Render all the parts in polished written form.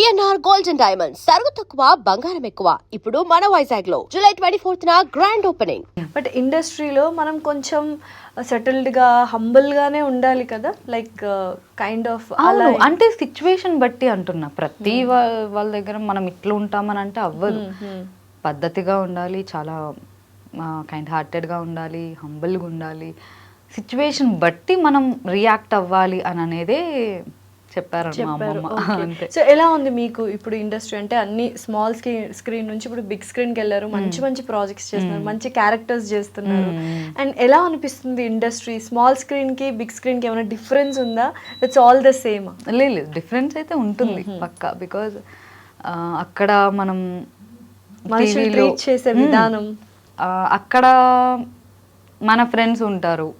VNR gold and diamonds సరుకు తక్కువ బంగారం ఎక్కువ. ఇప్పుడు మన వైజాగ్ లో July 24th grand opening. But ఇండస్ట్రీలో మనం కొంచెం సెటిల్డ్ గా హంబుల్ గానే ఉండాలి కదా, లైక్ కైండ్ ఆఫ్ అలా. అంటే సిచ్యువేషన్ బట్టి అంటున్నా, ప్రతి వాళ్ళ దగ్గర మనం ఇట్లా ఉంటామని అంటే అవ్వదు. పద్ధతిగా ఉండాలి, చాలా కైండ్ హార్టెడ్గా ఉండాలి, హంబుల్గా ఉండాలి. సిచ్యువేషన్ బట్టి మనం రియాక్ట్ అవ్వాలి అని అనేదే చెప్పారు. సో ఎలా ఉంది మీకు ఇప్పుడు ఇండస్ట్రీ? అంటే అన్ని స్మాల్ స్క్రీన్ నుంచి ఇప్పుడు బిగ్ స్క్రీన్కి వెళ్ళారు, మంచి మంచి ప్రాజెక్ట్స్ చేస్తున్నారు, మంచి క్యారెక్టర్స్ చేస్తున్నారు. అండ్ ఎలా అనిపిస్తుంది ఇండస్ట్రీ? స్మాల్ స్క్రీన్కి బిగ్ స్క్రీన్కి ఏమైనా డిఫరెన్స్ ఉందా? It's all the same? లేదు, డిఫరెన్స్ అయితే ఉంటుంది పక్కా. బికాజ్ అక్కడ మనం ట్రీట్ చేసే విధానం, అక్కడ మన ఫ్రెండ్స్ ఉంటారు,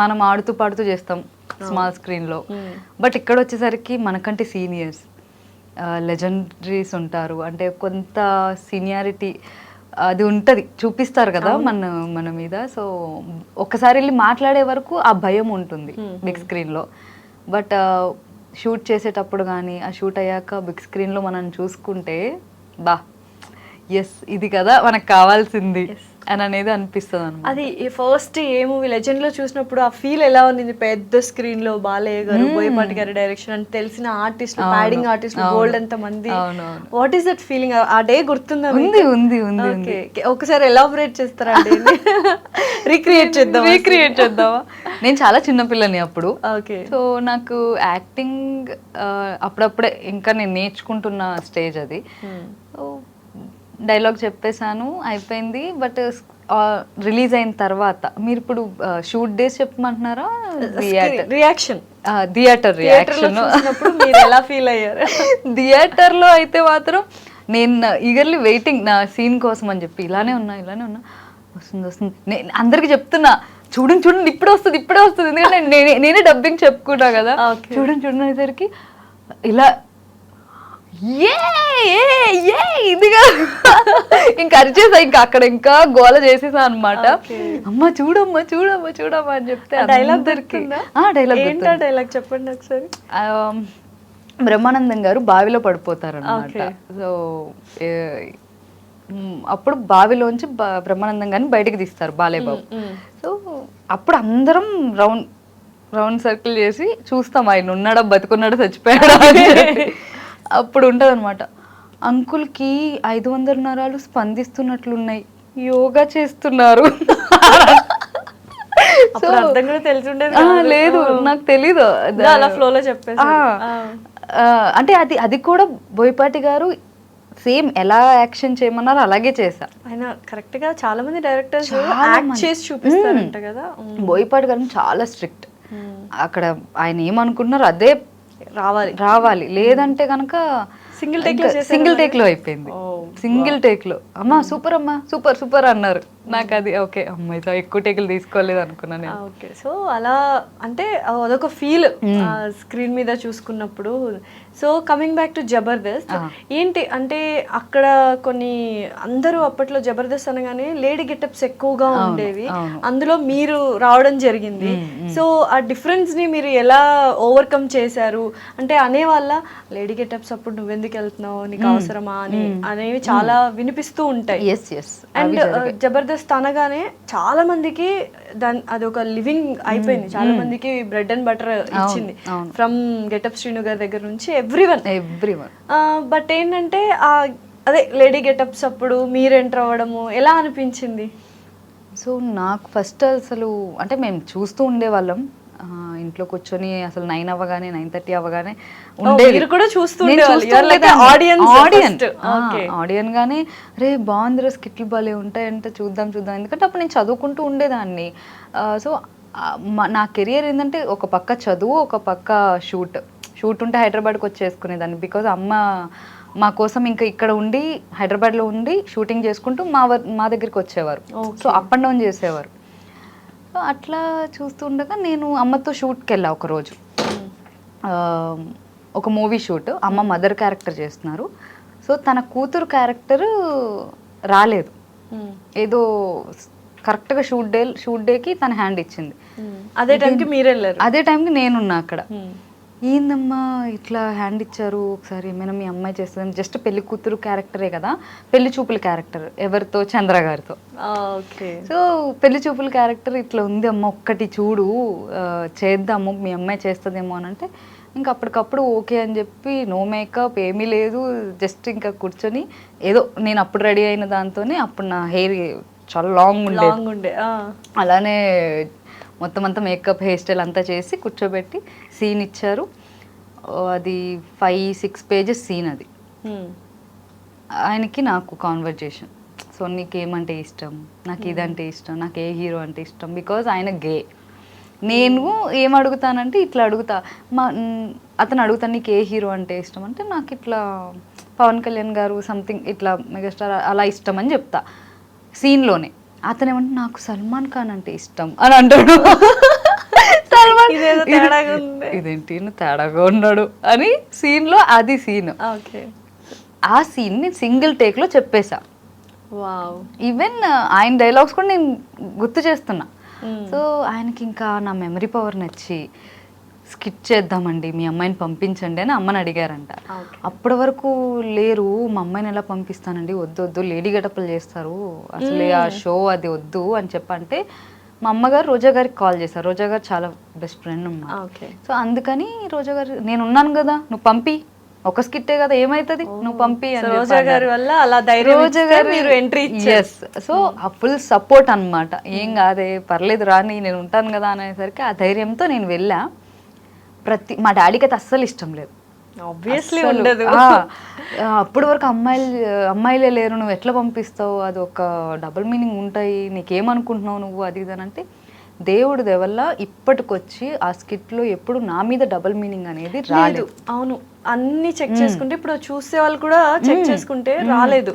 మనం ఆడుతూ పాడుతూ చేస్తాం స్మాల్ స్క్రీన్లో. బట్ ఇక్కడ వచ్చేసరికి మనకంటే సీనియర్స్, లెజెండరీస్ ఉంటారు. అంటే కొంత సీనియారిటీ అది ఉంటుంది, చూపిస్తారు కదా మన మీద. సో ఒకసారి వెళ్ళి మాట్లాడే వరకు ఆ భయం ఉంటుంది బిగ్ స్క్రీన్లో. బట్ షూట్ చేసేటప్పుడు కానీ ఆ షూట్ అయ్యాక బిగ్ స్క్రీన్లో మనం చూసుకుంటే ఎస్ ఇది కదా మనకు కావాల్సింది అని అనేది అనిపిస్తుంది అన్నమాట. అది ఫస్ట్ ఏ మూవీ లెజెండ్ లో చూసినప్పుడు ఆ ఫీల్ ఎలా ఉంది? పెద్ద స్క్రీన్ లో బాలయ్య గారు, బోయపాటి గారి డైరెక్షన్, అంటే తెలిసిన ఆర్టిస్టులు, ప్యాడింగ్ ఆర్టిస్టులు బోల్డ్ ఎంత మంది. What is that feeling? ఆ డే గుర్తుందా? ఉంది. ఒకసారి ఎలాబరేట్ చేస్తారా? రీక్రియేట్ చేద్దామా? నేను చాలా చిన్నపిల్లని అప్పుడు. సో నాకు యాక్టింగ్ అప్పుడప్పుడే ఇంకా నేను నేర్చుకుంటున్న స్టేజ్ అది. సో డైలాగ్ చెప్పేశాను, అయిపోయింది. బట్ రిలీజ్ అయిన తర్వాత మీరు ఇప్పుడు షూట్ డేస్ చెప్పమంటున్నారా? థియేటర్ రియాక్షన్ ఎలా ఫీల్ అయ్యారు? థియేటర్ లో అయితే మాత్రం నేను ఈగర్లీ వెయిటింగ్ నా సీన్ కోసం అని చెప్పి. ఇలానే ఉన్నా వస్తుంది. నేను అందరికి చెప్తున్నా, చూడండి ఇప్పుడే వస్తుంది. ఎందుకంటే నేనే డబ్బింగ్ చెప్పుకున్నా కదా. చూడండి అనేసరికి ఇలా ఇదిగా ఇంకా అరిచేసా, ఇంకా అక్కడ ఇంకా గోల చేసేసా అనమాట. అమ్మ చూడమ్మా అని చెప్తే డైలాగ్ చెప్పండి ఒకసారి. బ్రహ్మానందం గారు బావిలో పడిపోతారు అనమాట. సో అప్పుడు బావిలోంచి బ్రహ్మానందం గారిని బయటకు తీస్తారు బాలయ్య బాబు. సో అప్పుడు అందరం రౌండ్ సర్కిల్ చేసి చూస్తాం, ఆయన ఉన్నాడా, బతుకున్నాడా, చచ్చిపోయాడా అని చెప్పి. అప్పుడు ఉంటుంది అనమాట, అంకుల్కి 500 నరాలు స్పందిస్తున్నట్లున్నాయి, యోగా చేస్తున్నారు. లేదు నాకు తెలీదు, అంటే అది కూడా బోయపాటి గారు సేమ్ ఎలా యాక్షన్ చేయమన్నారు అలాగే చేశా. ఆయన కరెక్ట్ గా చాలా మంది డైరెక్టర్స్ యాక్ట్ చేసి చూపిస్తారంట కదా. బోయపాటి గారు చాలా స్ట్రిక్ట్. అక్కడ ఆయన ఏమనుకుంటున్నారు అదే రావాలి, లేదంటే కనుక సింగిల్ టేక్ లో అయిపోయింది. సింగిల్ టేక్ లో అమ్మా సూపర్ అన్నారు. నాకు అది ఓకే, అమ్మాయితో ఎక్కువ టేకులు తీసుకోలేదు అనుకున్నాను. ఓకే, సో అలా అంటే అదొక ఫీల్ స్క్రీన్ మీద చూసుకున్నప్పుడు. So coming back to Jabardasth, ఏంటి అంటే అక్కడ కొన్ని అందరూ అప్పట్లో జబర్దస్త్ అనగానే లేడీ గెటప్స్ ఎక్కువగా ఉండేవి, అందులో మీరు రావడం జరిగింది. సో ఆ డిఫరెన్స్ ని మీరు ఎలా ఓవర్కమ్ చేశారు? అంటే అనేవాళ్ళ లేడీ గెటప్స్ అప్పుడు నువ్వెందుకు వెళ్తున్నావు, నీకు అవసరమా అని అనేవి చాలా వినిపిస్తూ ఉంటాయి. అండ్ జబర్దస్త్ అనగానే చాలా మందికి అది ఒక లివింగ్ అయిపోయింది, చాలా మందికి బ్రెడ్ అండ్ బటర్ ఇచ్చింది, ఫ్రమ్ గెటప్ శ్రీను గారి దగ్గర నుంచి ఎవ్రీవన్. బట్ ఏంటంటే అదే లేడీ గెటప్స్ అప్పుడు మీరు ఎంటర్ అవ్వడము ఎలా అనిపించింది? సో నాకు ఫస్ట్ అసలు అంటే మేము చూస్తూ ఉండేవాళ్ళం ఇంట్లో కూర్చొని, అసలు 9 అవ్వగానే 9:30 అవ్వగానే ఉండేది కూడా ఆడియన్ గానే, రే బాగుందిరా స్కిట్లు భలే ఉంటాయంటే చూద్దాం. ఎందుకంటే అప్పుడు నేను చదువుకుంటూ ఉండేదాన్ని. సో నా కెరియర్ ఏంటంటే ఒక పక్క చదువు, ఒక పక్క షూట్ ఉంటే హైదరాబాద్కి వచ్చేసుకునేదాన్ని. బికాజ్ అమ్మ మా కోసం ఇంకా ఇక్కడ ఉండి హైదరాబాద్లో ఉండి షూటింగ్ చేసుకుంటూ మా దగ్గరికి వచ్చేవారు. సో అప్ అండ్ డౌన్ చేసేవారు. సో అట్లా చూస్తూ ఉండగా నేను అమ్మతో షూట్కి వెళ్ళా ఒకరోజు. ఒక మూవీ షూట్, అమ్మ మదర్ క్యారెక్టర్ చేస్తున్నారు. సో తన కూతురు క్యారెక్టర్ రాలేదు, ఏదో కరెక్ట్గా షూట్ డేకి తన హ్యాండ్ ఇచ్చింది. అదే టైంకి మీరు వెళ్ళారు? అదే టైంకి నేనున్నా అక్కడ. ఏందమ్మా ఇట్లా హ్యాండ్ ఇచ్చారు, ఒకసారి ఏమైనా మీ అమ్మాయి చేస్తుంది, జస్ట్ పెళ్లి కూతురు క్యారెక్టరే కదా, పెళ్లి చూపుల క్యారెక్టర్ ఎవరితో, చంద్ర గారితో. ఓకే. సో పెళ్లి చూపుల క్యారెక్టర్ ఇట్లా ఉంది అమ్మ, ఒక్కటి చూడు చేద్దాము, మీ అమ్మాయి చేస్తుందేమో అని అంటే ఇంకా అప్పటికప్పుడు ఓకే అని చెప్పి, నో మేకప్ ఏమీ లేదు, జస్ట్ ఇంకా కూర్చొని ఏదో నేను అప్పుడు రెడీ అయిన దాంతోనే, అప్పుడు నా హెయిర్ చాలా లాంగ్ ఉండే, అలానే మొత్తం అంతా మేకప్ హెయిర్ స్టైల్ అంతా చేసి కూర్చోబెట్టి సీన్ ఇచ్చారు. అది 5-6 పేజెస్ సీన్. అది ఆయనకి నాకు కాన్వర్జేషన్. సో నీకేమంటే ఇష్టం, నాకు ఇదంటే ఇష్టం, నాకు ఏ హీరో అంటే ఇష్టం, బికాజ్ ఆయన గే. నేను ఏం అడుగుతానంటే ఇట్లా అడుగుతా, అతను అడుగుతాను నీకు ఏ హీరో అంటే ఇష్టం అంటే నాకు ఇట్లా పవన్ కళ్యాణ్ గారు సంథింగ్ ఇట్లా మెగాస్టార్ అలా ఇష్టం అని చెప్తా సీన్లోనే. అతను ఏమంటే నాకు సల్మాన్ ఖాన్ అంటే ఇష్టం అని అంటాడు. సల్మాన్ ఇదేంటి తేడాగా ఉన్నాడు అని సీన్లో, అది సీన్. ఆ సీన్ నేను సింగిల్ టేక్లో చెప్పేశా. ఈవెన్ ఆయన డైలాగ్స్ కూడా నేను గుర్తు చేస్తున్నా. సో ఆయనకి ఇంకా నా మెమరీ పవర్ నచ్చి స్కిట్ చేద్దామండి, మీ అమ్మాయిని పంపించండి అని అమ్మని అడిగారంట. అప్పటి వరకు లేరు, మా అమ్మాయిని ఎలా పంపిస్తానండి, వద్దు లేడీ గెటప్లు చేస్తారు, అసలు ఆ షో అది వద్దు అని చెప్పంటే మా అమ్మగారు రోజా గారికి కాల్ చేశారు. రోజా గారు చాలా బెస్ట్ ఫ్రెండ్ అన్నమాట. సో అందుకని రోజా గారు, నేను ఉన్నాను కదా, నువ్వు పంపి, ఒక స్కిట్టే కదా ఏమైతుంది, నువ్వు పంపి అని రోజా గారి వల్ల అలా ధైర్యం, రోజా గారు మీరు ఎంట్రీ ఎస్. సో ఆ ఫుల్ సపోర్ట్ అన్నమాట. ఏం కాదే పర్లేదు రాని, నేను ఉంటాను కదా అనేసరికి ఆ ధైర్యంతో నేను వెళ్ళా. మా డాడీకి అయితే అస్సలు ఇష్టం లేదు, ఆబ్వియస్లీ ఉండదు. అప్పటి వరకు అమ్మాయిలే లేరు, నువ్వు ఎట్లా పంపిస్తావు, అది ఒక డబుల్ మీనింగ్ ఉంటాయి, నీకేమనుకుంటున్నావు నువ్వు, అది ఇది అని అంటే, దేవుడి దేవల్ల ఇప్పటికొచ్చి ఆ స్కిట్లో ఎప్పుడు నా మీద డబుల్ మీనింగ్ అనేది రాలేదు. అవును, అన్ని చెక్ చేసుకుంటే ఇప్పుడు చూసే వాళ్ళు కూడా చెక్ చేసుకుంటే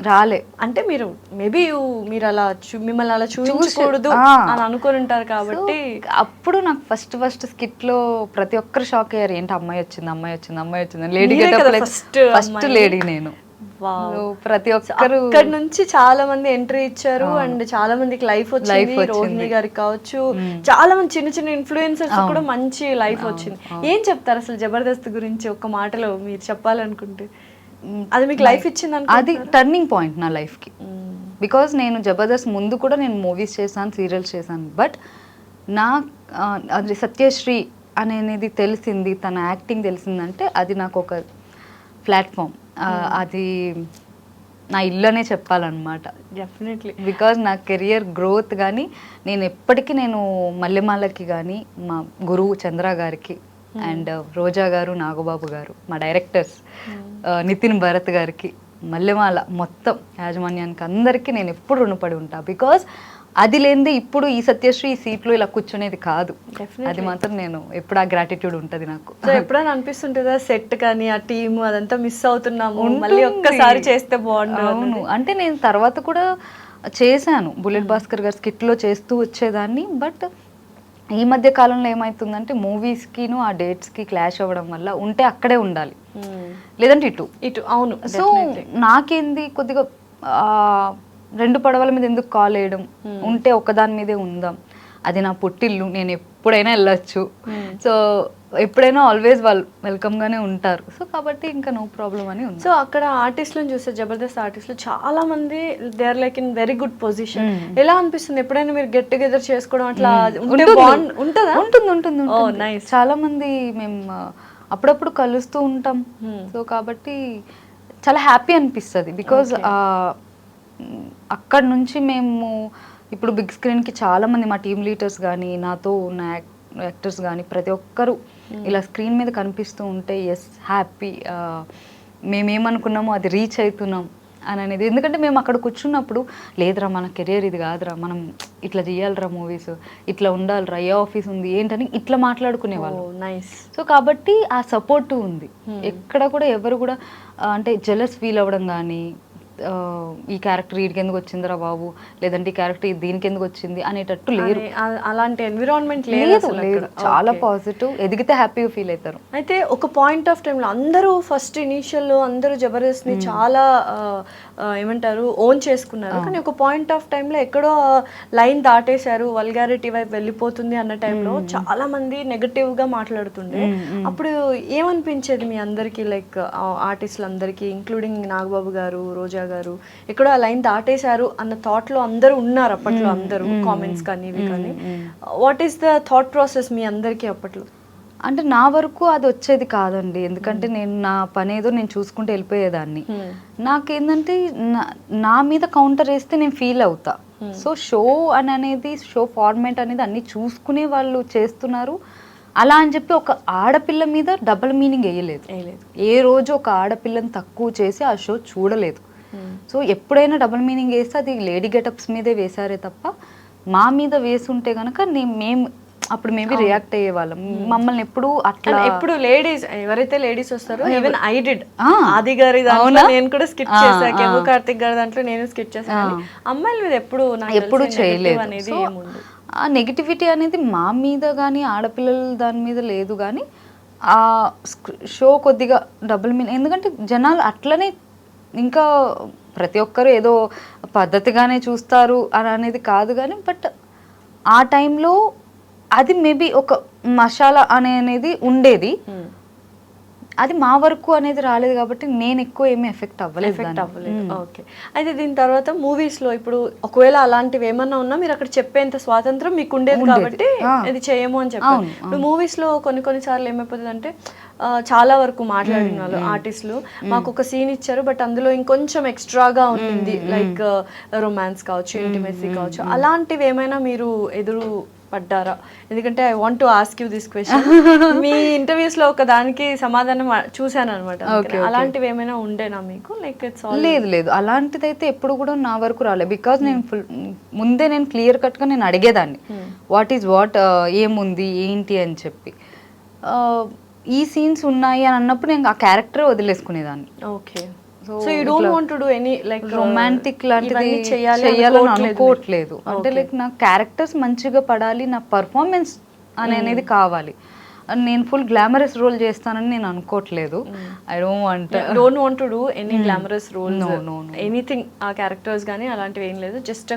రాలే. అంటే మీరు మేబీ మీరు అలా మిమ్మల్ని అలా చూపించకూడదు అని అనుకొని ఉంటారు కాబట్టి. అప్పుడు నాకు ఫస్ట్ స్కిట్ లో ప్రతి ఒక్కరు షాక్ అయ్యారు, ఏంటి అమ్మాయి వచ్చింది లేడీ ఫస్ట్ లేడీ నేను. ప్రతి ఒక్కరు అక్కడి నుంచి చాలా మంది ఎంట్రీ ఇచ్చారు అండ్ చాలా మందికి లైఫ్ వచ్చింది. రోహిణి గారికి కావచ్చు, చాలా మంది చిన్న ఇన్ఫ్లుయెన్సర్స్ కూడా మంచి లైఫ్ వచ్చింది. ఏం చెప్తారు అసలు జబర్దస్త్ గురించి ఒక మాటలో మీరు చెప్పాలనుకుంటే? అది మీకు లైఫ్ ఇచ్చింది, అది టర్నింగ్ పాయింట్ నా లైఫ్ కి. బికాజ్ నేను జబర్దస్త్ ముందు కూడా నేను మూవీస్ చేశాను, సీరియల్స్ చేశాను, బట్ అది సత్యశ్రీ అనేది తెలిసింది, తన యాక్టింగ్ తెలిసిందంటే అది నాకు ఒక ప్లాట్ఫామ్, అది నా ఇల్లనే చెప్పాలన్నమాట. డెఫినెట్లీ. బికాజ్ నా కెరియర్ గ్రోత్ కానీ, నేను ఎప్పటికీ నేను మల్లెమాలకి కానీ, మా గురువు చంద్ర గారికి అండ్ రోజా గారు, నాగబాబు గారు, మా డైరెక్టర్స్ నితిన్ భరత్ గారికి, మల్లెమాల మొత్తం యాజమాన్యానికి అందరికీ నేను ఎప్పుడు రుణపడి ఉంటా. బికాజ్ అది లేనిదే ఇప్పుడు ఈ సత్యశ్రీ ఈ సీట్లో ఇలా కూర్చునేది కాదు. అది మాత్రం నేను ఎప్పుడు ఆ గ్రాటిట్యూడ్ ఉంటుంది నాకు. సో ఎప్పుడైనా అనిపిస్తుంటుందా సెట్ కానీ ఆ టీమ్ అదంతా మిస్ అవుతున్నాము, మళ్ళీ ఒక్కసారి చేస్తే బాగుండు? అవును, అంటే నేను తర్వాత కూడా చేశాను, బుల్లెట్ భాస్కర్ గారు స్కిట్లో చేస్తూ వచ్చేదాన్ని. బట్ ఈ మధ్య కాలంలో ఏమవుతుందంటే మూవీస్కిను ఆ డేట్స్కి క్లాష్ అవ్వడం వల్ల ఉంటే అక్కడే ఉండాలి, లేదంటే ఇటు. అవును. సో నాకేంది కొద్దిగా రెండు పడవల మీద ఎందుకు కాల్ వేయడం, ఉంటే ఒకదాని మీదే ఉందాం, అది నా పుట్టిల్లు, నేను ఎప్పుడైనా వెళ్ళొచ్చు. సో ఎప్పుడైనా ఆల్వేస్ వాళ్ళు వెల్కమ్ గానే ఉంటారు. సో కాబట్టి ఇంకా నో ప్రాబ్లం అని ఉంది. సో అక్కడ ఆర్టిస్టులను చూస్తే జబర్దస్త్ ఆర్టిస్టులు చాలా మంది they are like in very good position. ఎలా అనిపిస్తుంది ఎప్పుడైనా మీరు గెట్ టుగెదర్ చేసుకోవడం అట్లా ఉంటుందా? ఉంటుంది. చాలా మంది మేము అప్పుడప్పుడు కలుస్తూ ఉంటాం. సో కాబట్టి చాలా హ్యాపీ అనిపిస్తుంది. బికాజ్ అక్కడ నుంచి మేము ఇప్పుడు బిగ్ స్క్రీన్కి చాలామంది మా టీమ్ లీడర్స్ కానీ, నాతో ఉన్న యాక్టర్స్ కానీ ప్రతి ఒక్కరు ఇలా స్క్రీన్ మీద కనిపిస్తూ ఉంటే ఎస్ హ్యాపీ, మేమేమనుకున్నామో అది రీచ్ అవుతున్నాం అని అనేది. ఎందుకంటే మేము అక్కడ కూర్చున్నప్పుడు లేదురా మన కెరియర్ ఇది కాదురా, మనం ఇట్లా చేయాలిరా మూవీస్, ఇట్లా ఉండాలిరా, ఏ ఆఫీస్ ఉంది ఏంటని ఇట్లా మాట్లాడుకునేవాళ్ళు. నైస్. సో కాబట్టి ఆ సపోర్ట్ ఉంది. ఎక్కడ కూడా ఎవరు కూడా అంటే జెలస్ ఫీల్ అవ్వడం కానీ, ఈ క్యారెక్టర్ వీడికి ఎందుకు వచ్చిందిరా బాబు, లేదంటే ఈ క్యారెక్టర్ దీనికి ఎందుకు వచ్చింది అనేటట్టు లేరు. అలాంటి ఎన్విరాన్మెంట్ లేదు లేదు అసలు లేదు, అక్కడ. చాలా పాజిటివ్, ఎదిగితే హ్యాపీగా ఫీల్ అవుతారు. అయితే ఒక పాయింట్ ఆఫ్ టైంలో అందరూ ఫస్ట్ ఇనీషియల్లో అందరూ జబర్దస్త్ని చాలా ఏమంటారు ఓన్ చేసుకున్నారు, కానీ ఒక పాయింట్ ఆఫ్ టైంలో ఎక్కడో లైన్ దాటేశారు, వల్గారిటీ వైపు వెళ్ళిపోతుంది అన్న టైంలో చాలా మంది నెగటివ్గా మాట్లాడుతుండే. అప్పుడు ఏమనిపించేది మీ అందరికీ, లైక్ ఆర్టిస్టులు అందరికీ, ఇంక్లూడింగ్ నాగబాబు గారు, రోజా గారు, ఎక్కడో ఆ లైన్ దాటేశారు అన్న థాట్లో అందరూ ఉన్నారు అప్పట్లో, అందరూ కామెంట్స్ కానీ ఇవి కానీ. What is the thought process మీ అందరికీ అప్పట్లో? అంటే నా వరకు అది వచ్చేది కాదండి, ఎందుకంటే నేను నా పని ఏదో నేను చూసుకుంటూ వెళ్ళిపోయేదాన్ని. నాకేంటంటే నా మీద కౌంటర్ వేస్తే నేను ఫీల్ అవుతా. సో షో అనేది, షో ఫార్మాట్ అనేది అన్ని చూసుకునే వాళ్ళు చేస్తున్నారు. అలా అని చెప్పి ఒక ఆడపిల్ల మీద డబుల్ మీనింగ్ వేయలేదు. ఏ రోజు ఒక ఆడపిల్లని తక్కువ చేసి ఆ షో చూడలేదు. సో ఎప్పుడైనా డబుల్ మీనింగ్ వేస్తే అది లేడీ గెటప్స్ మీదే వేసారే తప్ప మా మీద వేసుంటే కనుక మేము అప్పుడు మేబీ రియాక్ట్ అయ్యే వాళ్ళం. మమ్మల్ని ఎప్పుడు అట్లా ఎప్పుడు లేడీస్ ఎవరైతే లేడీస్ వస్తారో, ఈవెన్ ఐ డిడ్ ఆది గారి దాంట్లో నేను కూడా స్కిట్ చేశాను, కేమో కార్తిక్ గారి దాంట్లో నేను స్కిట్ చేశాను. అమ్మాయిల మీద ఎప్పుడు చేయలేదు అనేది ఏముంది. ఆ నెగిటివిటీ అనేది మా మీద కానీ ఆడపిల్లల దాని మీద లేదు, కానీ ఆ షో కొద్దిగా డబుల్ మీనింగ్, ఎందుకంటే జనాలు అట్లనే ఇంకా ప్రతి ఒక్కరు ఏదో పద్ధతిగానే చూస్తారు అని అనేది కాదు, కానీ బట్ ఆ టైంలో అది మేబీ ఒక మసాలా అనేది ఉండేది, అది మా వరకు అనేది రాలేదు కాబట్టి నేను ఎక్కువ ఏమీ ఎఫెక్ట్ అవ్వలేదు. ఓకే. అయితే దీని తర్వాత మూవీస్లో ఇప్పుడు ఒకవేళ అలాంటివి ఏమన్నా ఉన్నా మీరు అక్కడ చెప్పేంత స్వాతంత్రం మీకు ఉండేది కాబట్టి ఇది చేయము అని చెప్పారు. ఇప్పుడు మూవీస్లో కొన్ని సార్లు ఏమైపోతుంది అంటే చాలా వరకు మాట్లాడిన వాళ్ళు ఆర్టిస్టులు మాకు ఒక సీన్ ఇచ్చారు, బట్ అందులో ఇంకొంచెం ఎక్స్ట్రాగా ఉంటుంది, లైక్ రొమాన్స్ కావచ్చు, ఇంటిమెసీ కావచ్చు, అలాంటివి ఏమైనా మీరు ఎదురు పడ్డారా? ఎందుకంటే I want to ask you this question. Me interviews లో ఒక దానికి సమాధానం చూసాను అనమాట. అలాంటివి ఏమైనా ఉండేనా మీకు? లైక్ ఇట్స్ ఆల్ లేదు అలాంటిది అయితే ఎప్పుడు కూడా నా వరకు రాలేదు. బికాజ్ నేను ముందే నేను క్లియర్ కట్ గా నేను అడిగేదాన్ని వాట్ ఈజ్ వాట్, ఏముంది ఏంటి అని చెప్పి. ఈ సీన్స్ ఉన్నాయి అని అన్నప్పుడు నేను ఆ క్యారెక్టర్ వదిలేసుకునేదాన్ని. Okay. So you don't want to do any like romantic లాంటిది చేయాలని అనుకోవట్లేదు. అంటే లైక్ నా క్యారెక్టర్స్ మంచిగా పడాలి, నా పర్ఫార్మెన్స్ అనేది కావాలి. నేను ఫుల్ గ్లామరస్ రోల్ చేస్తానని నేను అనుకోవట్లేదు. I don't want to do any glamorous role, anything. ఆ క్యారెక్టర్స్ కానీ అలాంటివి ఏం లేదు, జస్ట్